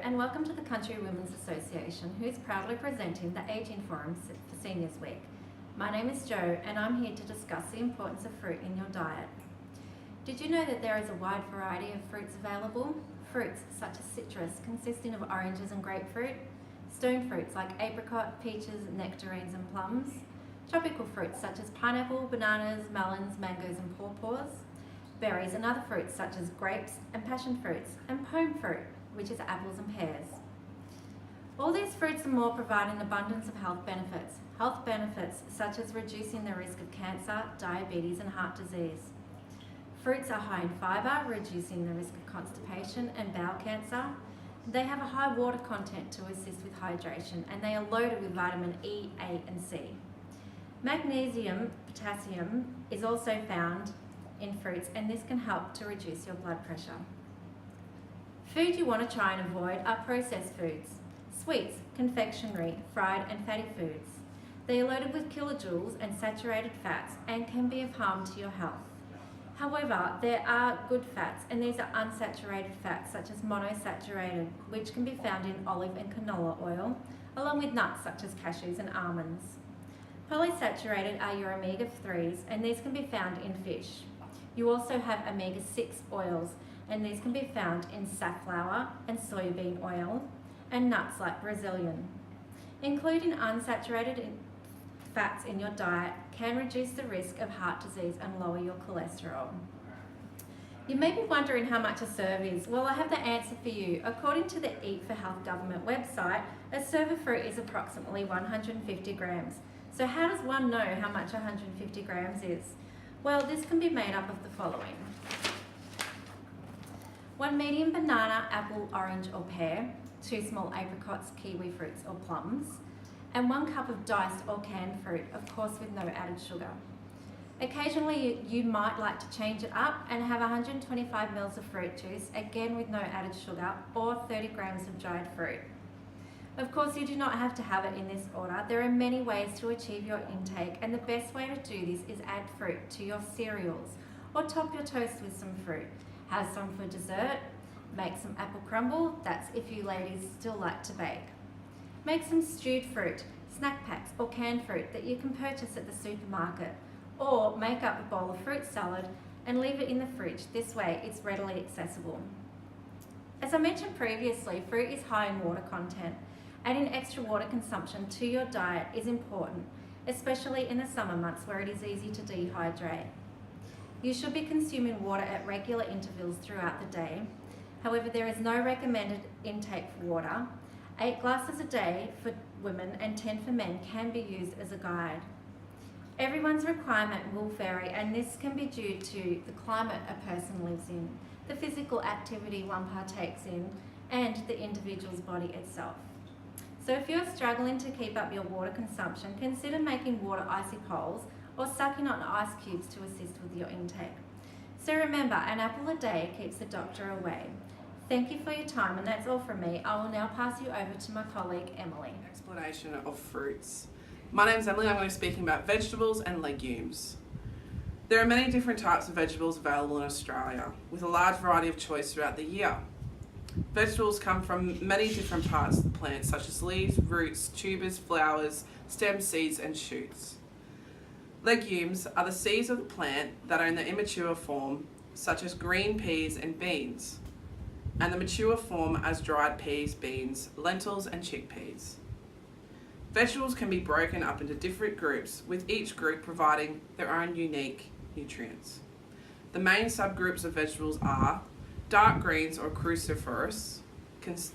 and welcome to the Country Women's Association, who is proudly presenting the Ageing Forum for Seniors Week. My name is Jo, and I'm here to discuss the importance of fruit in your diet. Did you know that there is a wide variety of fruits available? Fruits such as citrus, consisting of oranges and grapefruit, stone fruits like apricot, peaches, nectarines and plums, tropical fruits such as pineapple, bananas, melons, mangoes and pawpaws, berries and other fruits such as grapes and passion fruits, and pome fruit, which is apples and pears. All these fruits and more provide an abundance of health benefits such as reducing the risk of cancer, diabetes and heart disease. Fruits are high in fibre, reducing the risk of constipation and bowel cancer. They have a high water content to assist with hydration, and they are loaded with vitamin E, A and C. Magnesium, potassium is also found in fruits, and this can help to reduce your blood pressure. Food you want to try and avoid are processed foods, sweets, confectionery, fried and fatty foods. They are loaded with kilojoules and saturated fats and can be of harm to your health. However, there are good fats, and these are unsaturated fats such as monosaturated, which can be found in olive and canola oil, along with nuts such as cashews and almonds. Polysaturated are your omega-3s, and these can be found in fish. You also have omega-6 oils, and these can be found in safflower and soybean oil, and nuts like Brazilian. Including unsaturated fats in your diet can reduce the risk of heart disease and lower your cholesterol. You may be wondering how much a serve is. Well, I have the answer for you. According to the Eat for Health government website, a serve of fruit is approximately 150 grams. So how does one know how much 150 grams is? Well, this can be made up of the following: 1 medium banana, apple, orange or pear, 2 small apricots, kiwi fruits or plums, and 1 cup of diced or canned fruit, of course with no added sugar. Occasionally you might like to change it up and have 125 ml of fruit juice, again with no added sugar, or 30 grams of dried fruit. Of course, you do not have to have it in this order. There are many ways to achieve your intake, and the best way to do this is add fruit to your cereals or top your toast with some fruit. Have some for dessert, make some apple crumble, that's if you ladies still like to bake. Make some stewed fruit, snack packs or canned fruit that you can purchase at the supermarket, or make up a bowl of fruit salad and leave it in the fridge. This way it's readily accessible. As I mentioned previously, fruit is high in water content. Adding extra water consumption to your diet is important, especially in the summer months where it is easy to dehydrate. You should be consuming water at regular intervals throughout the day. However, there is no recommended intake for water. 8 glasses a day for women and 10 for men can be used as a guide. Everyone's requirement will vary, and this can be due to the climate a person lives in, the physical activity one partakes in, and the individual's body itself. So if you're struggling to keep up your water consumption, consider making water icy poles or sucking on ice cubes to assist with your intake. So remember, an apple a day keeps the doctor away. Thank you for your time, and that's all from me. I will now pass you over to my colleague, Emily. Explanation of fruits. My name's Emily. I'm going to be speaking about vegetables and legumes. There are many different types of vegetables available in Australia, with a large variety of choice throughout the year. Vegetables come from many different parts of the plant, such as leaves, roots, tubers, flowers, stems, seeds and shoots. Legumes are the seeds of the plant that are in the immature form, such as green peas and beans, and the mature form as dried peas, beans, lentils and chickpeas. Vegetables can be broken up into different groups, with each group providing their own unique nutrients. The main subgroups of vegetables are dark greens or cruciferous,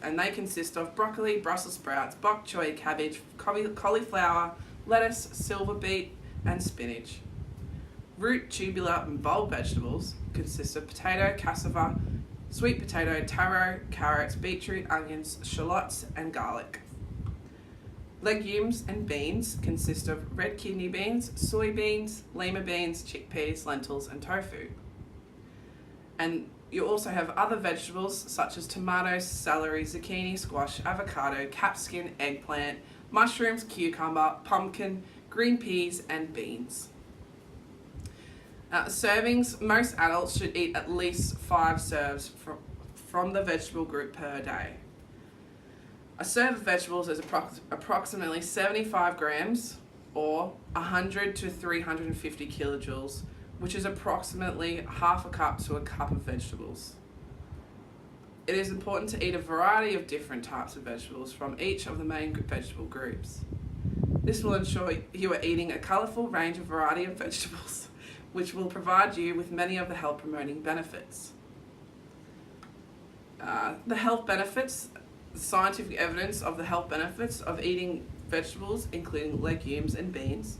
and they consist of broccoli, Brussels sprouts, bok choy, cabbage, cauliflower, lettuce, silver beet and spinach. Root, tubular and bulb vegetables consist of potato, cassava, sweet potato, taro, carrots, beetroot, onions, shallots and garlic. Legumes and beans consist of red kidney beans, soybeans, lima beans, chickpeas, lentils and tofu. And you also have other vegetables such as tomatoes, celery, zucchini, squash, avocado, capsicum, eggplant, mushrooms, cucumber, pumpkin, green peas and beans. Servings, most adults should eat at least 5 serves from the vegetable group per day. A serve of vegetables is approximately 75 grams or 100 to 350 kilojoules, which is approximately half a cup to a cup of vegetables. It is important to eat a variety of different types of vegetables from each of the main vegetable groups. This will ensure you are eating a colourful range of variety of vegetables, which will provide you with many of the health promoting benefits. The health benefits, the scientific evidence of the health benefits of eating vegetables, including legumes and beans,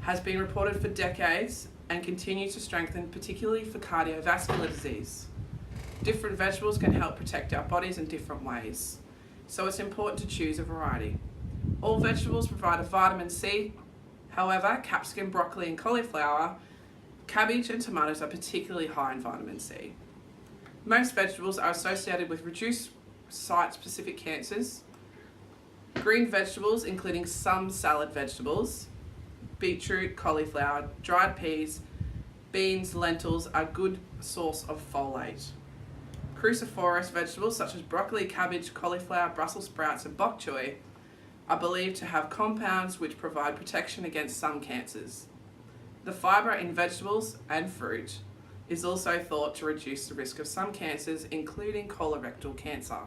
has been reported for decades and continues to strengthen, particularly for cardiovascular disease. Different vegetables can help protect our bodies in different ways, so it's important to choose a variety. All vegetables provide a vitamin C. However, capsicum, broccoli and cauliflower, cabbage and tomatoes are particularly high in vitamin C. Most vegetables are associated with reduced site-specific cancers. Green vegetables, including some salad vegetables, beetroot, cauliflower, dried peas, beans, lentils are a good source of folate. Cruciferous vegetables such as broccoli, cabbage, cauliflower, Brussels sprouts and bok choy are believed to have compounds which provide protection against some cancers. The fibre in vegetables and fruit is also thought to reduce the risk of some cancers, including colorectal cancer.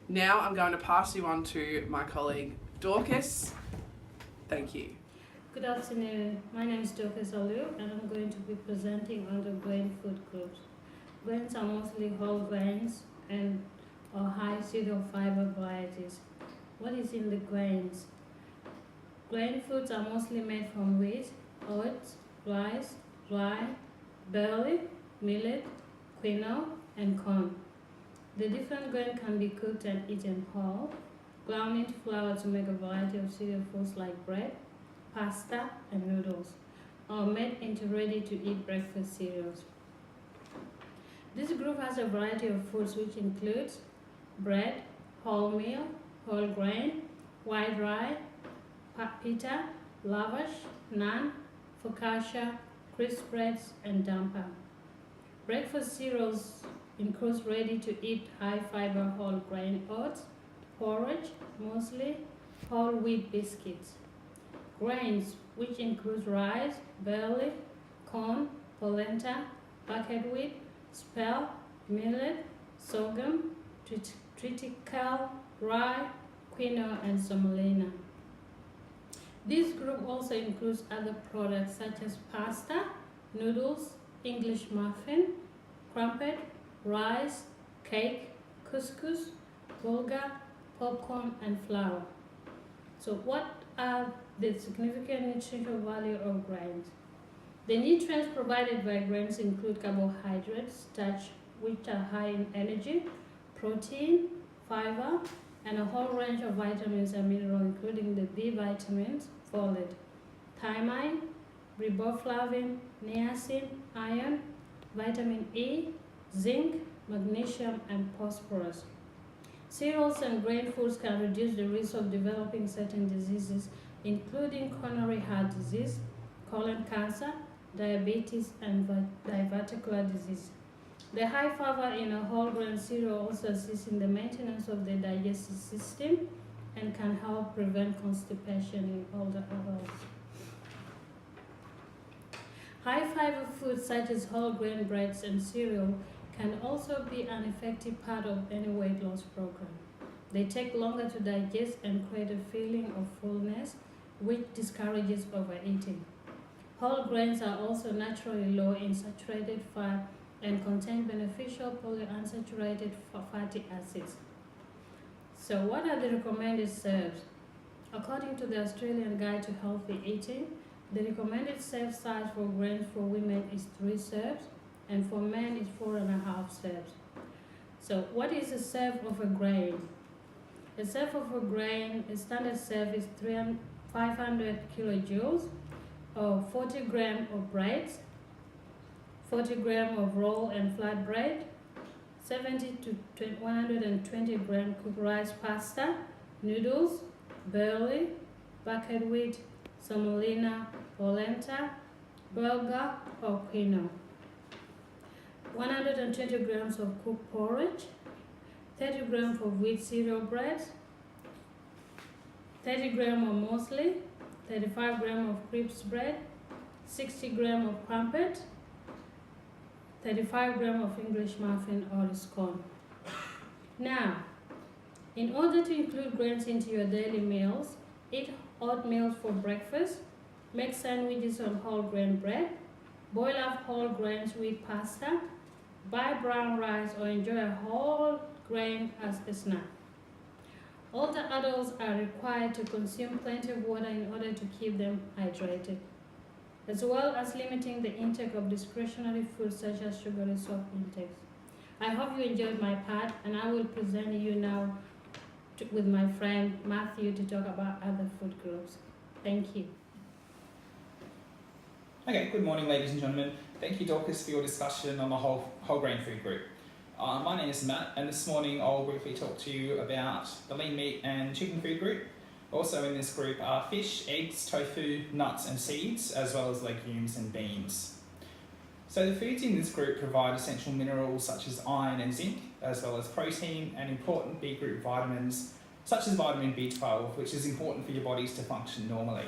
Now I'm going to pass you on to my colleague Dorcas. Thank you. Good afternoon. My name is Dorcas Aleu and I'm going to be presenting on the grain food groups. Grains are mostly whole grains and or high cereal fiber varieties. What is in the grains? Grain foods are mostly made from wheat, oats, rice, rye, barley, millet, quinoa, and corn. The different grain can be cooked and eaten whole, ground into flour to make a variety of cereal foods like bread, pasta, and noodles, or made into ready-to-eat breakfast cereals. This group has a variety of foods which includes bread, wholemeal, whole grain, white rye, pita, lavash, naan, focaccia, crisp breads, and damper. Breakfast cereals include ready-to-eat high-fiber whole grain oats, porridge, muesli, whole wheat biscuits. Grains, which include rice, barley, corn, polenta, buckwheat, spelt, millet, sorghum, triticale, rye, quinoa, and semolina. This group also includes other products such as pasta, noodles, English muffin, crumpet, rice, cake, couscous, bulgur, popcorn, and flour. So what are the significant nutritional value of grains? The nutrients provided by grains include carbohydrates, starch, which are high in energy, protein, fiber, and a whole range of vitamins and minerals, including the B vitamins, folate, thiamine, riboflavin, niacin, iron, vitamin E, zinc, magnesium, and phosphorus. Cereals and grain foods can reduce the risk of developing certain diseases, including coronary heart disease, colon cancer, diabetes, and diverticular disease. The high fiber in a whole grain cereal also assists in the maintenance of the digestive system and can help prevent constipation in older adults. High fiber foods such as whole grain breads and cereal can also be an effective part of any weight loss program. They take longer to digest and create a feeling of fullness, which discourages overeating. Whole grains are also naturally low in saturated fat and contain beneficial polyunsaturated fatty acids. So what are the recommended serves? According to the Australian Guide to Healthy Eating, the recommended serve size for grains for women is 3 serves and for men is 4.5 serves. So what is a serve of a grain? A serve of a grain, a standard serve is 500 kilojoules or 40 grams of bread, 40 grams of roll and flat bread, 70 to 120 grams cooked rice pasta, noodles, barley, buckwheat, semolina, polenta, bulgur, or quinoa. 120 grams of cooked porridge, 30 grams of wheat cereal bread, 30 grams of muesli, 35 grams of crisp bread, 60 grams of crumpet, 35 grams of English muffin or scone. Now, in order to include grains into your daily meals, eat oatmeal for breakfast, make sandwiches on whole grain bread, boil up whole grains with pasta, buy brown rice or enjoy a whole grain as a snack. All the adults are required to consume plenty of water in order to keep them hydrated, as well as limiting the intake of discretionary foods such as sugary soft intakes. I hope you enjoyed my part, and I will present you now with my friend Matthew to talk about other food groups. Thank you. Okay, good morning ladies and gentlemen. Thank you Dorcas for your discussion on the whole grain food group. My name is Matt, and this morning I'll briefly talk to you about the lean meat and chicken food group. Also in this group are fish, eggs, tofu, nuts and seeds, as well as legumes and beans. So the foods in this group provide essential minerals such as iron and zinc, as well as protein and important B group vitamins such as vitamin B12, which is important for your bodies to function normally.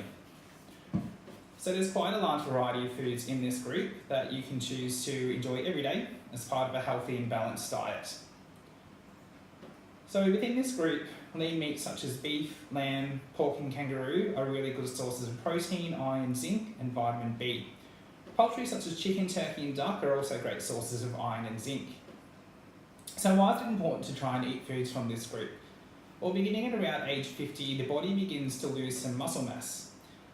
So there's quite a large variety of foods in this group that you can choose to enjoy every day as part of a healthy and balanced diet. So within this group, lean meats such as beef, lamb, pork and kangaroo are really good sources of protein, iron, zinc and vitamin B. Poultry such as chicken, turkey and duck are also great sources of iron and zinc. So why is it important to try and eat foods from this group? Well, beginning at around age 50, the body begins to lose some muscle mass.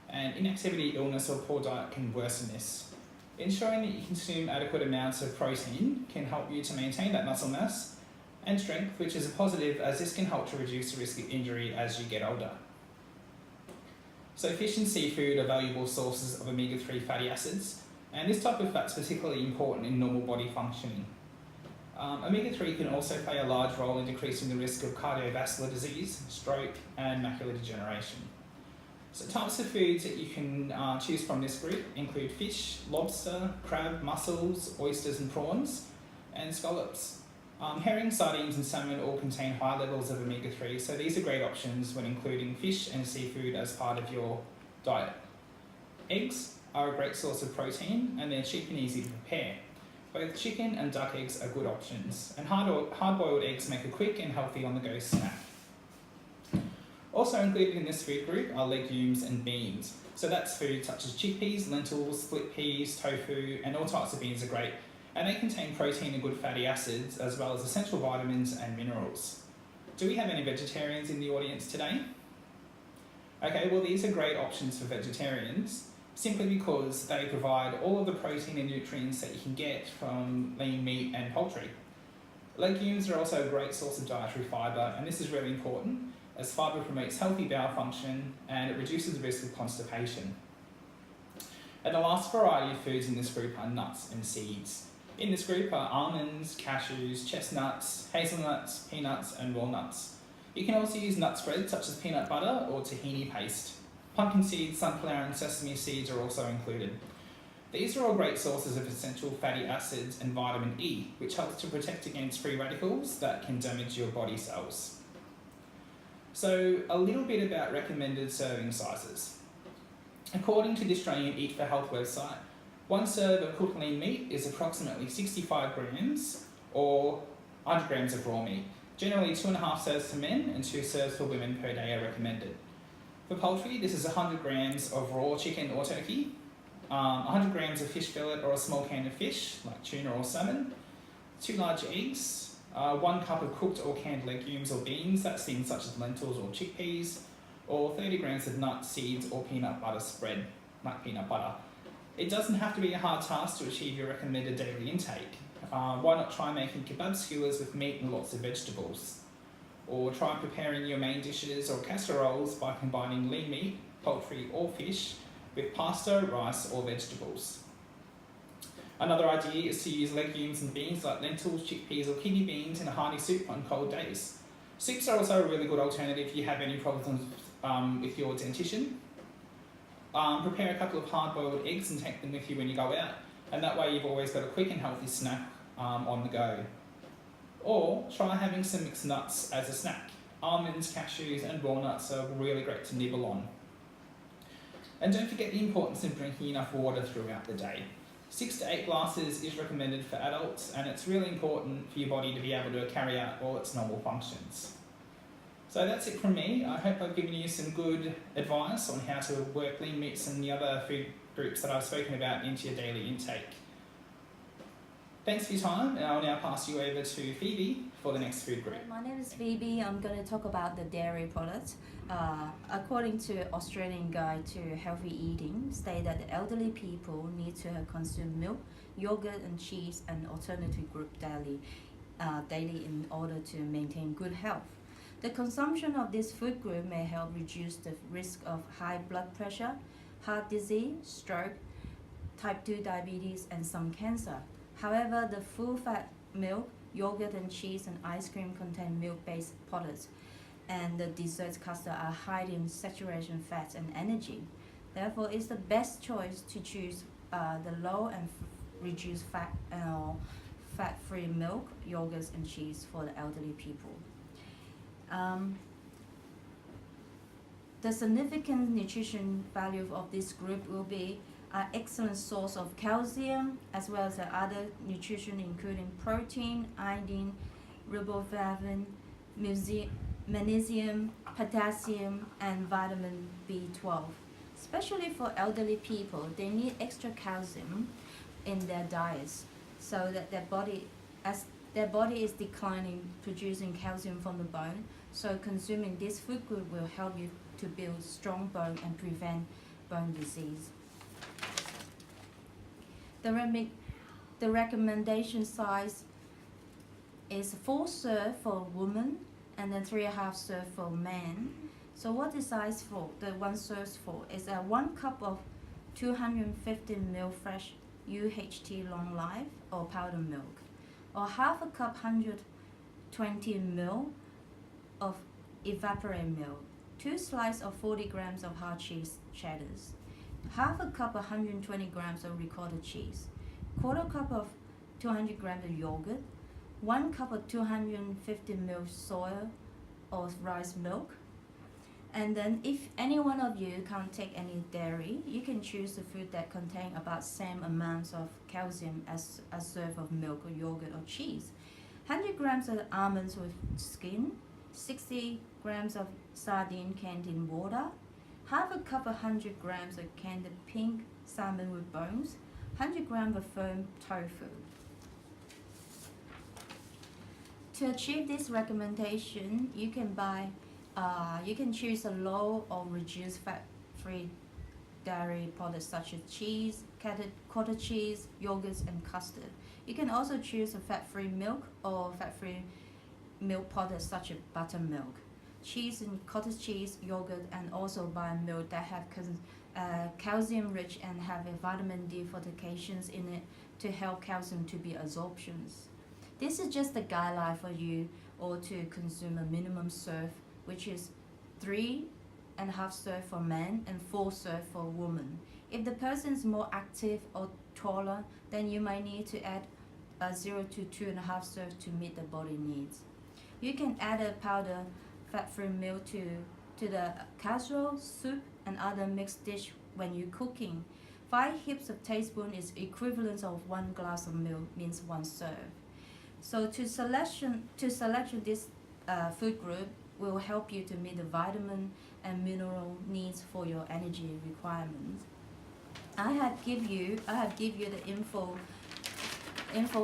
And inactivity, illness or poor diet can worsen this. Ensuring that you consume adequate amounts of protein can help you to maintain that muscle mass and strength, which is a positive as this can help to reduce the risk of injury as you get older. So fish and seafood are valuable sources of omega-3 fatty acids, and this type of fat is particularly important in normal body functioning. Omega-3 can also play a large role in decreasing the risk of cardiovascular disease, stroke and macular degeneration. So types of foods that you can choose from this group include fish, lobster, crab, mussels, oysters and prawns, and scallops. Herring, sardines and salmon all contain high levels of omega-3, so these are great options when including fish and seafood as part of your diet. Eggs are a great source of protein and they're cheap and easy to prepare. Both chicken and duck eggs are good options, and hard-boiled eggs make a quick and healthy on-the-go snack. Also included in this food group are legumes and beans. So that's food such as chickpeas, lentils, split peas, tofu, and all types of beans are great. And they contain protein and good fatty acids, as well as essential vitamins and minerals. Do we have any vegetarians in the audience today? Okay, well these are great options for vegetarians, simply because they provide all of the protein and nutrients that you can get from lean meat and poultry. Legumes are also a great source of dietary fibre, and this is really important, as fibre promotes healthy bowel function and it reduces the risk of constipation. And the last variety of foods in this group are nuts and seeds. In this group are almonds, cashews, chestnuts, hazelnuts, peanuts and walnuts. You can also use nut spreads such as peanut butter or tahini paste. Pumpkin seeds, sunflower and sesame seeds are also included. These are all great sources of essential fatty acids and vitamin E, which helps to protect against free radicals that can damage your body cells. So a little bit about recommended serving sizes. According to the Australian Eat for Health website, one serve of cooked lean meat is approximately 65 grams or 100 grams of raw meat. Generally 2.5 serves for men and 2 serves for women per day are recommended. For poultry, this is 100 grams of raw chicken or turkey, 100 grams of fish fillet or a small can of fish like tuna or salmon, 2 large eggs, 1 cup of cooked or canned legumes or beans, that's things such as lentils or chickpeas, or 30 grams of nuts, seeds or peanut butter spread, like peanut butter. It doesn't have to be a hard task to achieve your recommended daily intake. Why not try making kebab skewers with meat and lots of vegetables? Or try preparing your main dishes or casseroles by combining lean meat, poultry or fish with pasta, rice or vegetables. Another idea is to use legumes and beans like lentils, chickpeas or kidney beans in a hearty soup on cold days. Soups are also a really good alternative if you have any problems with your dentition. Prepare a couple of hard-boiled eggs and take them with you when you go out, and that way you've always got a quick and healthy snack on the go. Or try having some mixed nuts as a snack. Almonds, cashews and walnuts are really great to nibble on. And don't forget the importance of drinking enough water throughout the day. 6 to 8 glasses is recommended for adults, and it's really important for your body to be able to carry out all its normal functions. So that's it from me. I hope I've given you some good advice on how to work lean meats and the other food groups that I've spoken about into your daily intake. Thanks for your time, and I'll now pass you over to Phoebe for the next food group. My name is Phoebe. I'm going to talk about the dairy products. According to Australian Guide to Healthy Eating, state that the elderly people need to consume milk, yogurt and cheese and alternative group daily in order to maintain good health. The consumption of this food group may help reduce the risk of high blood pressure, heart disease, stroke, type 2 diabetes and some cancer. However, the full-fat milk, yogurt and cheese and ice cream contain milk-based products, and the desserts custard are high in saturation fats and energy. Therefore, it's the best choice to choose the low and reduced fat or fat-free milk, yogurts and cheese for the elderly people. The significant nutrition value of this group will be an excellent source of calcium, as well as the other nutrition including protein, iodine, riboflavin, magnesium, potassium, and vitamin B12. Especially for elderly people, they need extra calcium in their diets, so that as their body is declining, producing calcium from the bone. So consuming this food group will help you to build strong bone and prevent bone disease. The recommendation size is 4 serve for women and then 3.5 serve for men. So what is size for? The 1 serve for is 1 cup of 250 ml fresh UHT long life or powdered milk, or half a cup 120 ml of evaporated milk, 2 slices of 40 grams of hard cheese cheddars, half a cup 120 grams of ricotta cheese, quarter cup of 200 grams of yogurt, 1 cup of 250 ml soya or rice milk. And then if any one of you can't take any dairy, you can choose the food that contain about same amounts of calcium as a serve of milk or yogurt or cheese. 100 grams of almonds with skin, 60 grams of sardine canned in water, half a cup 100 grams of canned pink salmon with bones, 100 grams of firm tofu. To achieve this recommendation, you can choose a low or reduced fat-free dairy products such as cheese, cottage cheese, yogurts, and custard. You can also choose a fat-free milk or fat-free milk products such as buttermilk, cheese and cottage cheese, yogurt, and also milk that have calcium-rich and have a vitamin D fortifications in it to help calcium to be absorptions. This is just a guideline for you or to consume a minimum serve, which is 3.5 serve for men and 4 serve for women. If the person is more active or taller, then you might need to add 0 to 2.5 serve to meet the body needs. You can add a powder fat-free milk to the casserole, soup, and other mixed dish when you're cooking. 5 heaps of tablespoon is equivalent of 1 glass of milk, means 1 serve. So to selection this food group will help you to meet the vitamin and mineral needs for your energy requirements. I have give you the info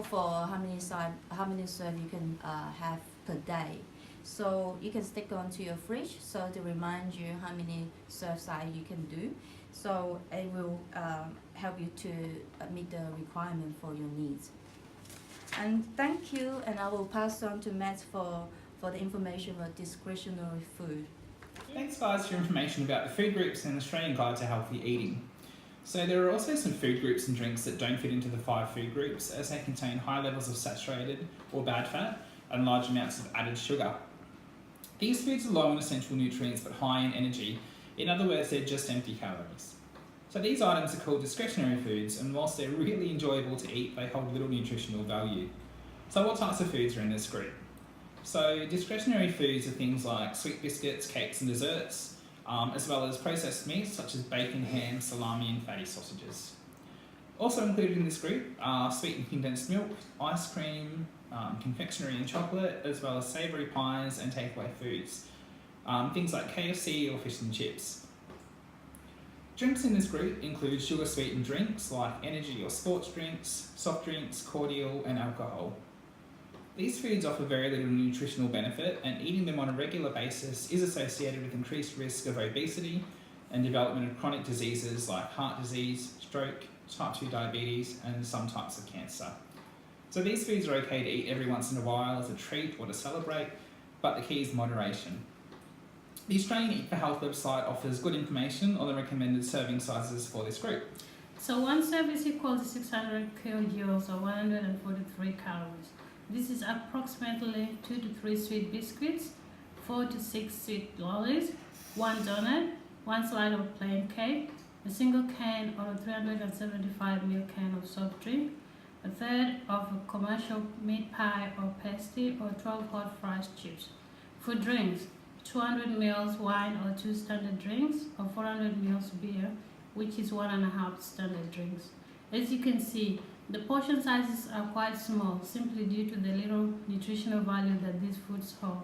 for how many serve you can have per day. So you can stick onto your fridge so to remind you how many serve size you can do. So it will help you to meet the requirement for your needs. And thank you, and I will pass on to Matt for the information about discretionary food. Thanks guys for your information about the food groups and the Australian Guide to Healthy Eating. So there are also some food groups and drinks that don't fit into the 5 food groups, as they contain high levels of saturated or bad fat and large amounts of added sugar. These foods are low in essential nutrients but high in energy. In other words, they're just empty calories. So these items are called discretionary foods, and whilst they're really enjoyable to eat, they hold little nutritional value. So what types of foods are in this group? So discretionary foods are things like sweet biscuits, cakes and desserts, as well as processed meats such as bacon, ham, salami and fatty sausages. Also included in this group are sweetened condensed milk, ice cream, confectionery and chocolate, as well as savoury pies and takeaway foods, things like KFC or fish and chips. Drinks in this group include sugar sweetened drinks like energy or sports drinks, soft drinks, cordial and alcohol. These foods offer very little nutritional benefit, and eating them on a regular basis is associated with increased risk of obesity and development of chronic diseases like heart disease, stroke, type 2 diabetes and some types of cancer. So these foods are okay to eat every once in a while as a treat or to celebrate, but the key is moderation. The Australian Eat for Health website offers good information on the recommended serving sizes for this group. So one serving is equal to 600 kilojoules or 143 calories. This is approximately 2 to 3 sweet biscuits, 4 to 6 sweet lollies, 1 donut, 1 slice of plain cake, a single can or a 375 ml can of soft drink, a third of a commercial meat pie or pasty, or 12 hot fried chips. For drinks, 200 ml wine or 2 standard drinks, or 400 ml beer, which is 1.5 standard drinks. As you can see, the portion sizes are quite small, simply due to the little nutritional value that these foods hold.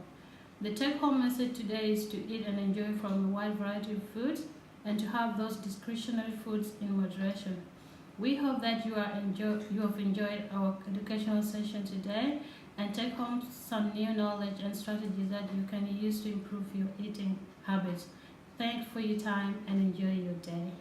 The take-home message today is to eat and enjoy from a wide variety of foods, and to have those discretionary foods in moderation. We hope that you have enjoyed our educational session today and take home some new knowledge and strategies that you can use to improve your eating habits. Thanks for your time and enjoy your day.